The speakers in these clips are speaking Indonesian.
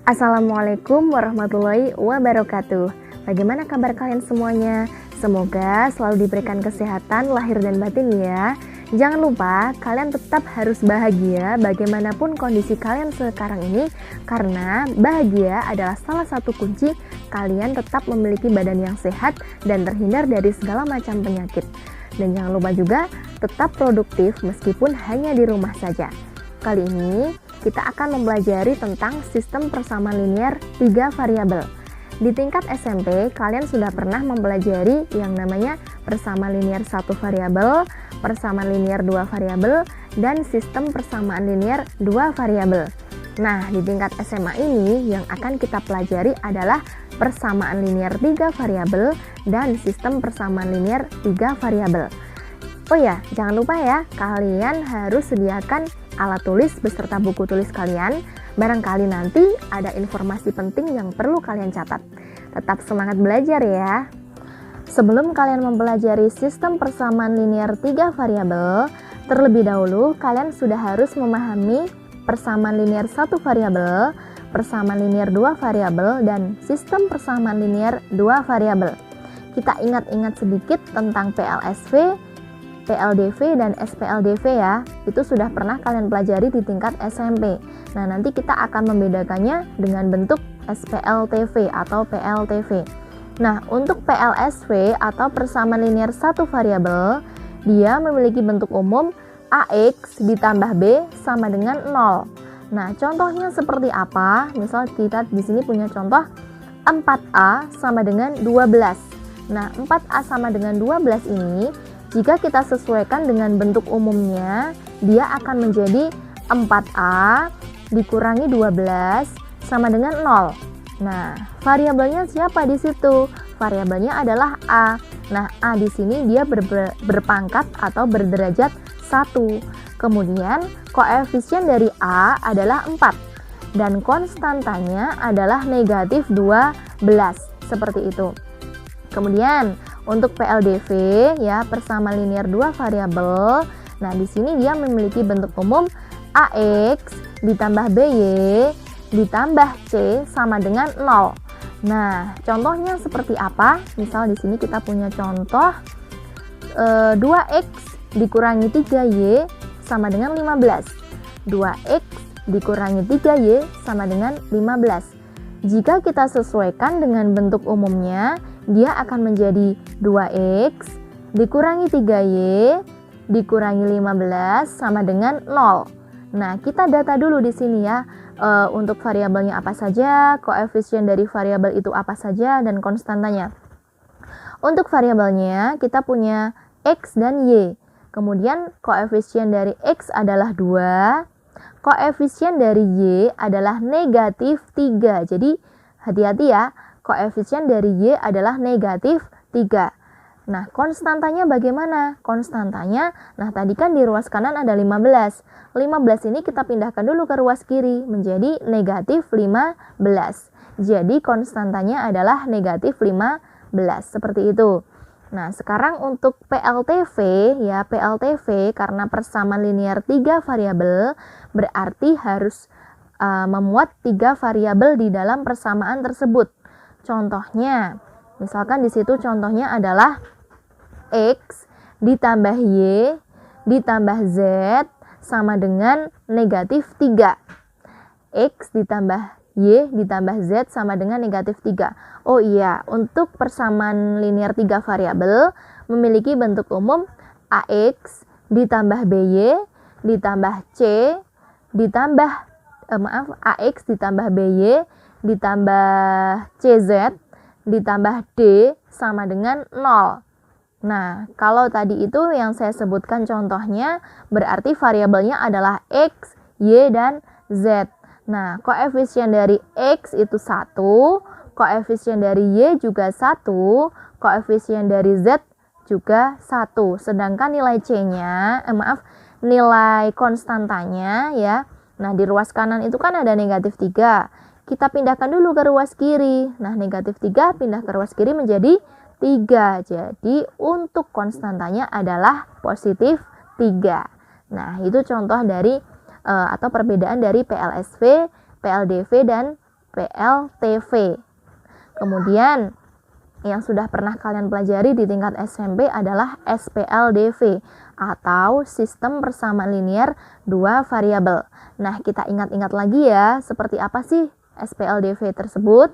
Assalamualaikum warahmatullahi wabarakatuh. Bagaimana kabar kalian semuanya? Semoga selalu diberikan kesehatan lahir dan batin ya. Jangan lupa kalian tetap harus bahagia bagaimanapun kondisi kalian sekarang ini, karena bahagia adalah salah satu kunci kalian tetap memiliki badan yang sehat dan terhindar dari segala macam penyakit. Dan jangan lupa juga tetap produktif meskipun hanya di rumah saja. Kali ini kita akan mempelajari tentang sistem persamaan linear 3 variabel. Di tingkat SMP, kalian sudah pernah mempelajari yang namanya persamaan linear 1 variabel, persamaan linear 2 variabel, dan sistem persamaan linear 2 variabel. Nah, di tingkat SMA ini yang akan kita pelajari adalah persamaan linear 3 variabel dan sistem persamaan linear 3 variabel. Oh ya, jangan lupa ya, kalian harus sediakan alat tulis beserta buku tulis kalian. Barangkali nanti ada informasi penting yang perlu kalian catat. Tetap semangat belajar ya. Sebelum kalian mempelajari sistem persamaan linear 3 variabel, terlebih dahulu kalian sudah harus memahami persamaan linear 1 variabel, persamaan linear 2 variabel, dan sistem persamaan linear 2 variabel. Kita ingat-ingat sedikit tentang PLSV, PLDV, dan SPLDV ya. Itu sudah pernah kalian pelajari di tingkat SMP. Nah, nanti kita akan membedakannya dengan bentuk SPLTV atau PLTV. Nah, untuk PLSV atau persamaan linear 1 variabel, dia memiliki bentuk umum AX ditambah B sama dengan 0. Nah, contohnya seperti apa? Misal kita di sini punya contoh 4A sama dengan 12. Nah, 4A sama dengan 12 ini jika kita sesuaikan dengan bentuk umumnya, dia akan menjadi 4A dikurangi 12 sama dengan 0. Nah, variabelnya siapa di situ? Variabelnya adalah A. Nah, A di sini dia berpangkat atau berderajat 1. Kemudian, koefisien dari A adalah 4. Dan konstantanya adalah negatif 12. Seperti itu. Kemudian, untuk PLDV ya, persamaan linear 2 variabel. Nah, di sini dia memiliki bentuk umum AX ditambah BY ditambah C sama dengan 0. Nah, contohnya seperti apa? Misal di sini kita punya contoh 2X dikurangi 3Y sama dengan 15. 2X dikurangi 3Y sama dengan 15. Jika kita sesuaikan dengan bentuk umumnya, dia akan menjadi 2X dikurangi 3Y dikurangi 15 sama dengan 0. Nah, kita data dulu di sini ya, untuk variabelnya apa saja, koefisien dari variabel itu apa saja, dan konstantanya. Untuk variabelnya, kita punya X dan Y. Kemudian, koefisien dari X adalah 2, koefisien dari Y adalah negatif 3. Jadi, hati-hati ya, koefisien dari Y adalah negatif 3. Nah, konstantanya bagaimana? Konstantanya, nah tadi kan di ruas kanan ada 15. 15 ini kita pindahkan dulu ke ruas kiri, menjadi negatif 15. Jadi, konstantanya adalah negatif 15. Seperti itu. Nah, sekarang untuk PLTV ya, PLTV karena persamaan linear 3 variabel, berarti harus memuat 3 variabel di dalam persamaan tersebut. Contohnya, misalkan di situ contohnya adalah X ditambah Y ditambah Z sama dengan negatif 3. X ditambah Y ditambah Z sama dengan negatif 3. Oh iya, untuk persamaan linear 3 variabel memiliki bentuk umum AX ditambah BY ditambah C ditambah AX ditambah BY ditambah CZ ditambah D sama dengan 0. Nah, kalau tadi itu yang saya sebutkan contohnya, berarti variabelnya adalah X, Y, dan Z. Nah, koefisien dari X itu 1, koefisien dari Y juga 1, koefisien dari Z juga 1. Sedangkan nilai C-nya, nilai konstantanya ya. Nah, di ruas kanan itu kan ada negatif 3. Kita pindahkan dulu ke ruas kiri. Nah, negatif 3 pindah ke ruas kiri menjadi 3. Jadi, untuk konstantanya adalah positif 3. Nah, itu contoh dari atau perbedaan dari PLSV, PLDV, dan SPLTV. Kemudian yang sudah pernah kalian pelajari di tingkat SMP adalah SPLDV atau sistem persamaan linear dua variabel. Nah, kita ingat-ingat lagi ya, seperti apa sih SPLDV tersebut?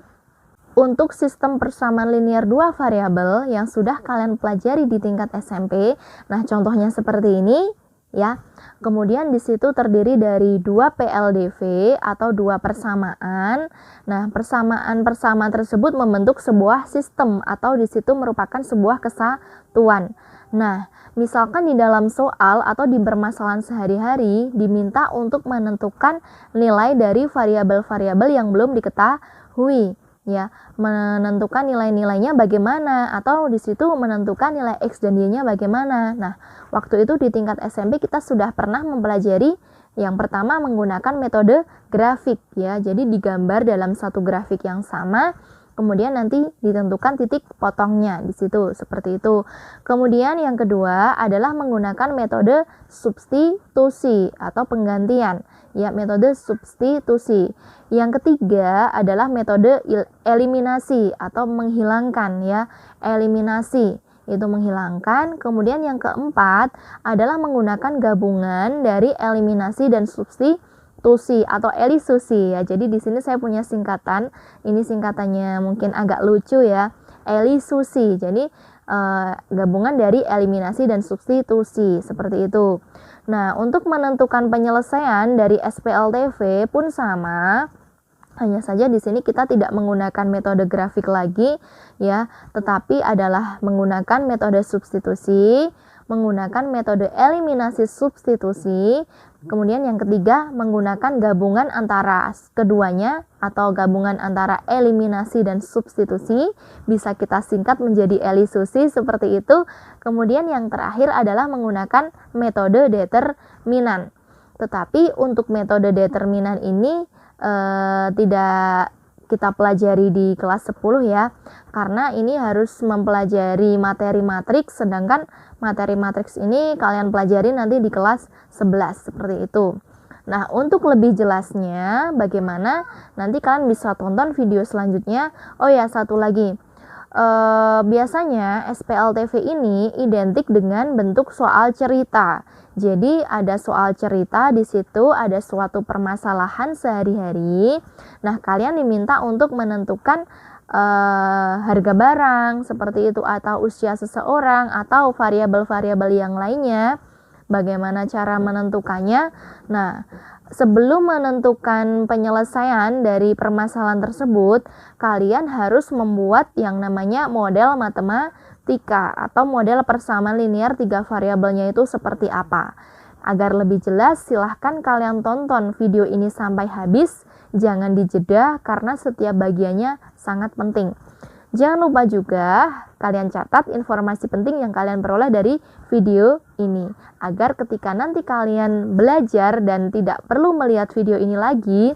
Untuk sistem persamaan linear dua variabel yang sudah kalian pelajari di tingkat SMP, nah contohnya seperti ini ya. Kemudian di situ terdiri dari dua PLDV atau dua persamaan. Nah, persamaan-persamaan tersebut membentuk sebuah sistem atau di situ merupakan sebuah kesatuan. Nah, misalkan di dalam soal atau di permasalahan sehari-hari diminta untuk menentukan nilai dari variabel-variabel yang belum diketahui. Ya, menentukan nilai-nilainya bagaimana atau di situ menentukan nilai X dan Y-nya bagaimana. Nah, waktu itu di tingkat SMP kita sudah pernah mempelajari yang pertama menggunakan metode grafik ya. Jadi digambar dalam satu grafik yang sama, kemudian nanti ditentukan titik potongnya di situ seperti itu. Kemudian yang kedua adalah menggunakan metode substitusi atau penggantian. Ya, metode substitusi. Yang ketiga adalah metode eliminasi atau menghilangkan ya. Eliminasi itu menghilangkan. Kemudian yang keempat adalah menggunakan gabungan dari eliminasi dan substitusi atau elisusi ya. Jadi di sini saya punya singkatan. Ini singkatannya mungkin agak lucu ya. Elisusi. Jadi gabungan dari eliminasi dan substitusi seperti itu. Nah, untuk menentukan penyelesaian dari SPLTV pun sama. Hanya saja di sini kita tidak menggunakan metode grafik lagi ya, tetapi adalah menggunakan metode substitusi, menggunakan metode eliminasi substitusi. Kemudian yang ketiga menggunakan gabungan antara keduanya atau gabungan antara eliminasi dan substitusi, bisa kita singkat menjadi elisusi seperti itu. Kemudian yang terakhir adalah menggunakan metode determinan. Tetapi untuk metode determinan ini tidak kita pelajari di kelas 10 ya, karena ini harus mempelajari materi matriks, sedangkan materi matriks ini kalian pelajari nanti di kelas 11 seperti itu. Nah, untuk lebih jelasnya bagaimana, nanti kalian bisa tonton video selanjutnya. Oh ya, satu lagi, biasanya SPLTV ini identik dengan bentuk soal cerita. Jadi ada soal cerita di situ, ada suatu permasalahan sehari-hari. Nah, kalian diminta untuk menentukan harga barang seperti itu atau usia seseorang atau variabel-variabel yang lainnya. Bagaimana cara menentukannya? Nah, sebelum menentukan penyelesaian dari permasalahan tersebut, kalian harus membuat yang namanya model matematika atau model persamaan linear tiga variabelnya itu seperti apa. Agar lebih jelas, silahkan kalian tonton video ini sampai habis. Jangan dijeda karena setiap bagiannya sangat penting. Jangan lupa juga kalian catat informasi penting yang kalian peroleh dari video ini, agar ketika nanti kalian belajar dan tidak perlu melihat video ini lagi,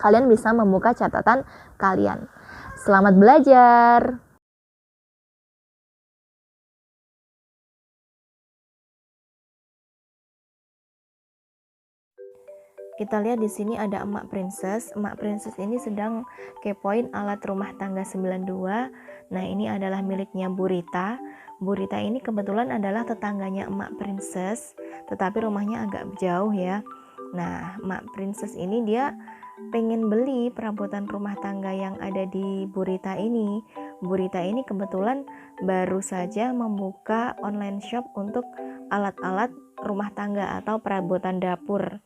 kalian bisa membuka catatan kalian. Selamat belajar! Kita lihat di sini ada emak princess. Emak princess ini sedang kepoin alat rumah tangga 92. Nah, ini adalah miliknya Bu Rita. Bu Rita ini kebetulan adalah tetangganya emak princess, tetapi rumahnya agak jauh ya. Nah, emak princess ini dia pengen beli perabotan rumah tangga yang ada di Bu Rita ini. Bu Rita ini kebetulan baru saja membuka online shop untuk alat-alat rumah tangga atau perabotan dapur.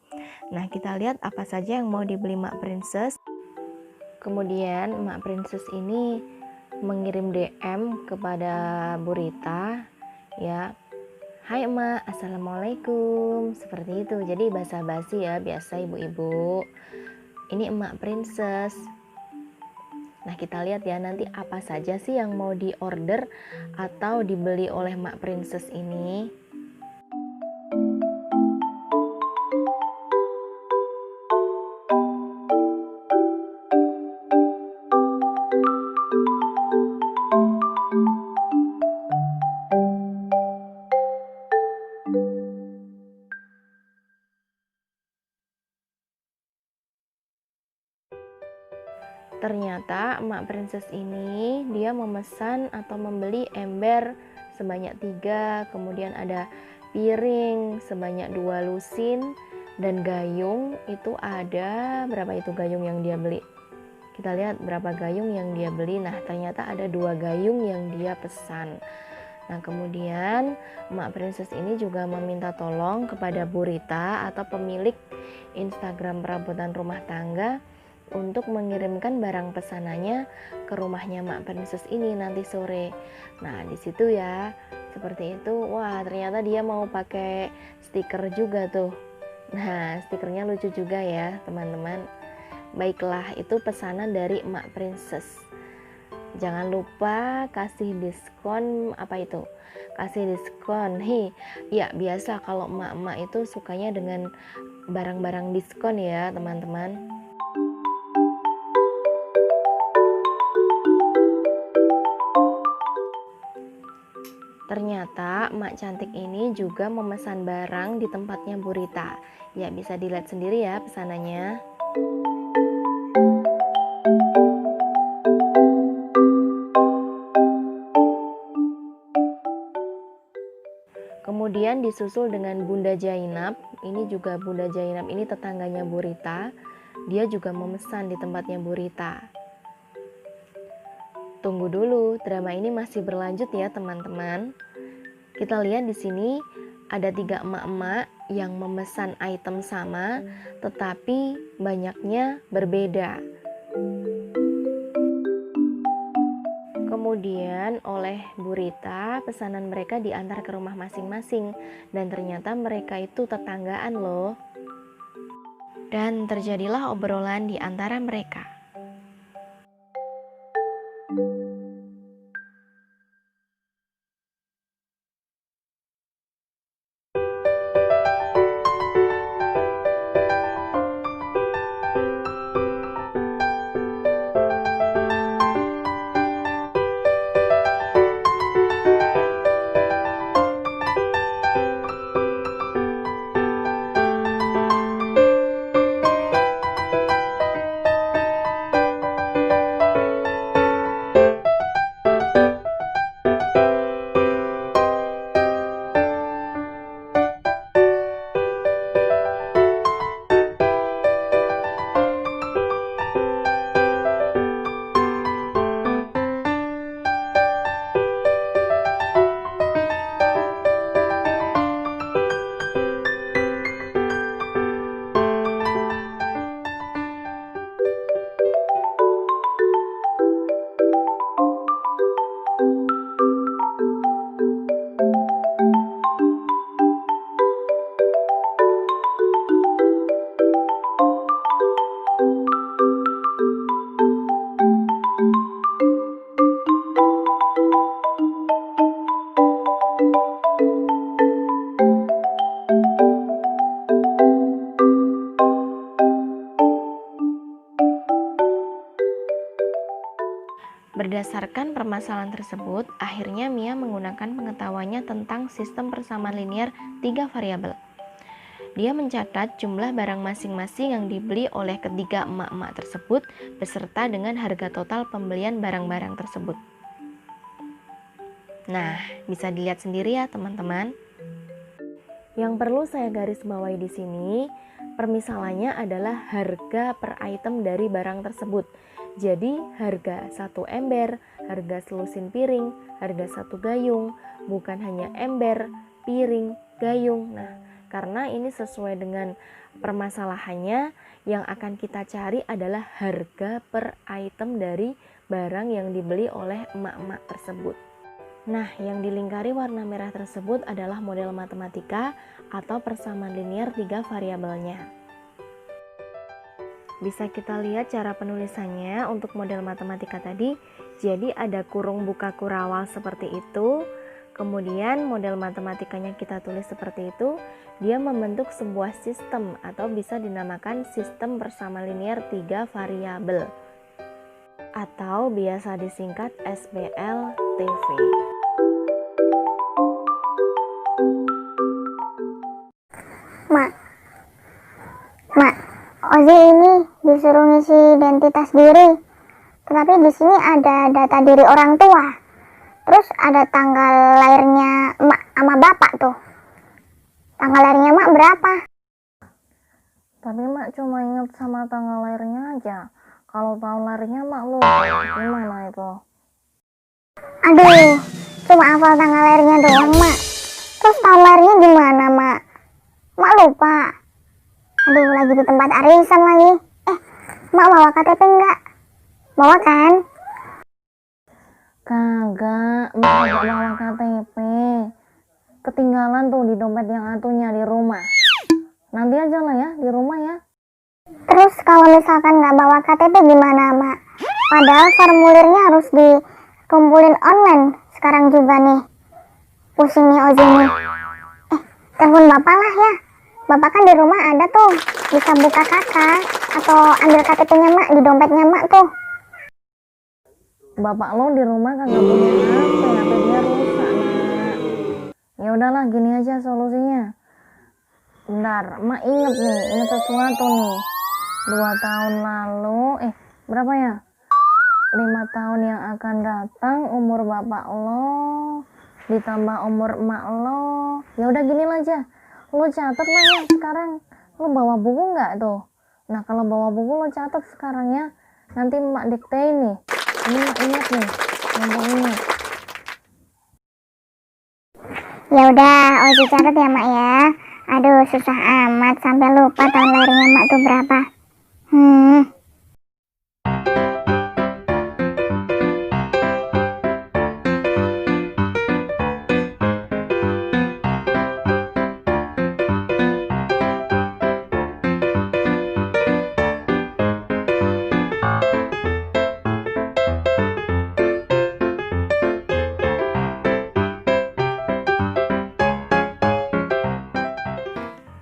Nah, kita lihat apa saja yang mau dibeli Mak Princess. Kemudian Mak Princess ini mengirim DM kepada Bu Rita ya. Hai Emak, Assalamualaikum. Seperti itu. Jadi basa-basi ya, biasa ibu-ibu. Ini Emak Princess. Nah, kita lihat ya nanti apa saja sih yang mau diorder atau dibeli oleh Mak Princess ini. Ternyata emak princess ini dia memesan atau membeli ember sebanyak 3, kemudian ada piring sebanyak 2 lusin, dan gayung itu ada berapa itu gayung yang dia beli. Kita lihat berapa gayung yang dia beli. Nah, ternyata ada 2 gayung yang dia pesan. Nah, kemudian emak princess ini juga meminta tolong kepada Bu Rita atau pemilik Instagram perabotan rumah tangga untuk mengirimkan barang pesanannya ke rumahnya Mak Princess ini nanti sore. Nah, di situ ya, seperti itu. Wah, ternyata dia mau pakai stiker juga tuh. Nah, stikernya lucu juga ya, teman-teman. Baiklah, itu pesanan dari Mak Princess. Jangan lupa kasih diskon apa itu? Kasih diskon. Ya biasa kalau emak-emak itu sukanya dengan barang-barang diskon ya, teman-teman. Ternyata emak cantik ini juga memesan barang di tempatnya Bu Rita. Ya, bisa dilihat sendiri ya pesanannya. Kemudian disusul dengan Bunda Jainab. Ini juga Bunda Jainab ini tetangganya Bu Rita. Dia juga memesan di tempatnya Bu Rita. Tunggu dulu, drama ini masih berlanjut ya teman-teman. Kita lihat di sini ada 3 emak-emak yang memesan item sama, tetapi banyaknya berbeda. Kemudian oleh Bu Rita, pesanan mereka diantar ke rumah masing-masing, dan ternyata mereka itu tetanggaan loh. Dan terjadilah obrolan di antara mereka. Berdasarkan permasalahan tersebut, akhirnya Mia menggunakan pengetahuannya tentang sistem persamaan linear 3 variabel. Dia mencatat jumlah barang masing-masing yang dibeli oleh ketiga emak-emak tersebut beserta dengan harga total pembelian barang-barang tersebut. Nah, bisa dilihat sendiri ya teman-teman. Yang perlu saya garis bawahi di sini, permisalannya adalah harga per item dari barang tersebut. Jadi harga 1 ember, harga selusin piring, harga 1 gayung, bukan hanya ember, piring, gayung. Nah, karena ini sesuai dengan permasalahannya, yang akan kita cari adalah harga per item dari barang yang dibeli oleh emak-emak tersebut. Nah, yang dilingkari warna merah tersebut adalah model matematika atau persamaan linear 3 variabelnya. Bisa kita lihat cara penulisannya untuk model matematika tadi. Jadi ada kurung buka kurawal seperti itu. Kemudian model matematikanya kita tulis seperti itu. Dia membentuk sebuah sistem atau bisa dinamakan sistem persamaan linear 3 variabel atau biasa disingkat SBLTV. Mak, Ozi ini disuruh ngisi identitas diri. Tetapi di sini ada data diri orang tua. Terus ada tanggal lahirnya emak sama bapak tuh. Tanggal lahirnya emak berapa? Tapi mak cuma inget sama tanggal lahirnya aja. Kalau tahun lahirnya mak lupa. Gimana itu? Aduh, cuma hafal tanggal lahirnya doang, mak. Terus tahun lahirnya gimana, mak? Mak lupa. Aduh, lagi di tempat arisan lagi. Mak bawa KTP enggak? Bawa kan? Kagak, mak gak bawa KTP. Ketinggalan tuh di dompet yang atunya di rumah. Nanti aja lah ya, di rumah ya. Terus kalau misalkan nggak bawa KTP gimana, mak? Padahal formulirnya harus dikumpulin online sekarang juga nih. Pusing nih ojeknya. Telepon bapak lah ya. Bapak kan di rumah ada tuh. Bisa buka kakak atau ambil KTP-nya mak di dompetnya mak tuh. Bapak lo di rumah kagak punya HP dia rusak, nak. Ya udahlah, gini aja solusinya. Bentar, mak inget sesuatu nih. 2 tahun lalu, berapa ya? 5 tahun yang akan datang umur bapak lo ditambah umur emak lo. Ya udah gini aja, lo catat lah ya sekarang. Lo bawa buku nggak tuh? Nah kalau bawa buku lo catat sekarang ya. Nanti emak diktein nih. Ini mak ingat nih, mumpung ingat. Ya udah, Oji catat ya mak ya. Aduh, susah amat sampai lupa tahun lahirnya mak tuh berapa.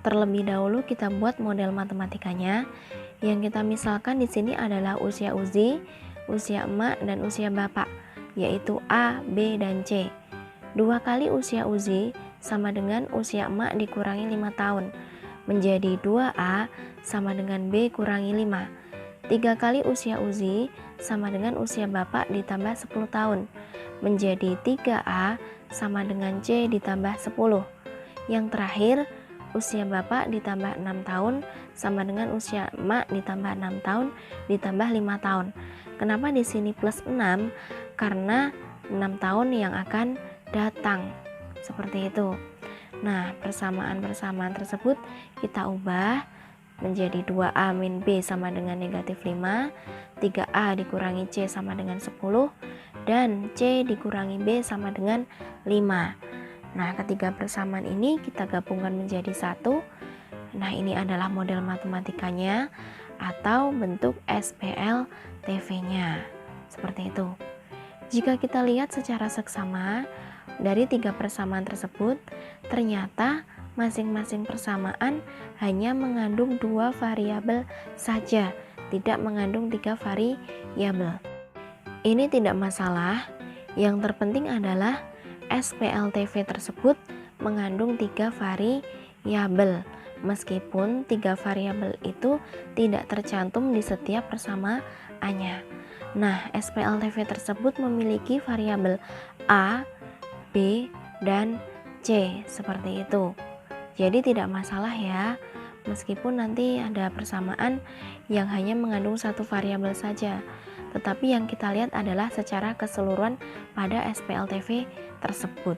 Terlebih dahulu kita buat model matematikanya. Yang kita misalkan di sini adalah usia Uzi, usia emak, dan usia bapak, yaitu A, B, dan C. 2 kali usia Uzi sama dengan usia emak dikurangi 5 tahun, menjadi 2A sama dengan B kurangi 5. 3 kali usia Uzi sama dengan usia bapak ditambah 10 tahun, menjadi 3A sama dengan C ditambah 10. Yang terakhir, usia bapak ditambah 6 tahun sama dengan usia emak ditambah 6 tahun ditambah 5 tahun. Kenapa di sini plus 6? Karena 6 tahun yang akan datang. Seperti itu. Nah, persamaan-persamaan tersebut kita ubah menjadi 2A min B sama dengan negatif 5, 3A dikurangi C sama dengan 10, dan C dikurangi B sama dengan 5. Nah, ketiga persamaan ini kita gabungkan menjadi satu. Nah, ini adalah model matematikanya atau bentuk SPLTV-nya. Seperti itu. Jika kita lihat secara seksama, dari 3 persamaan tersebut, ternyata masing-masing persamaan hanya mengandung 2 variabel saja, tidak mengandung 3 variabel. Ini tidak masalah, yang terpenting adalah SPLTV tersebut mengandung 3 variabel, meskipun 3 variabel itu tidak tercantum di setiap persamaannya. Nah, SPLTV tersebut memiliki variabel A, B, dan C, seperti itu. Jadi tidak masalah ya, meskipun nanti ada persamaan yang hanya mengandung 1 variabel saja. Tetapi yang kita lihat adalah secara keseluruhan pada SPLTV tersebut.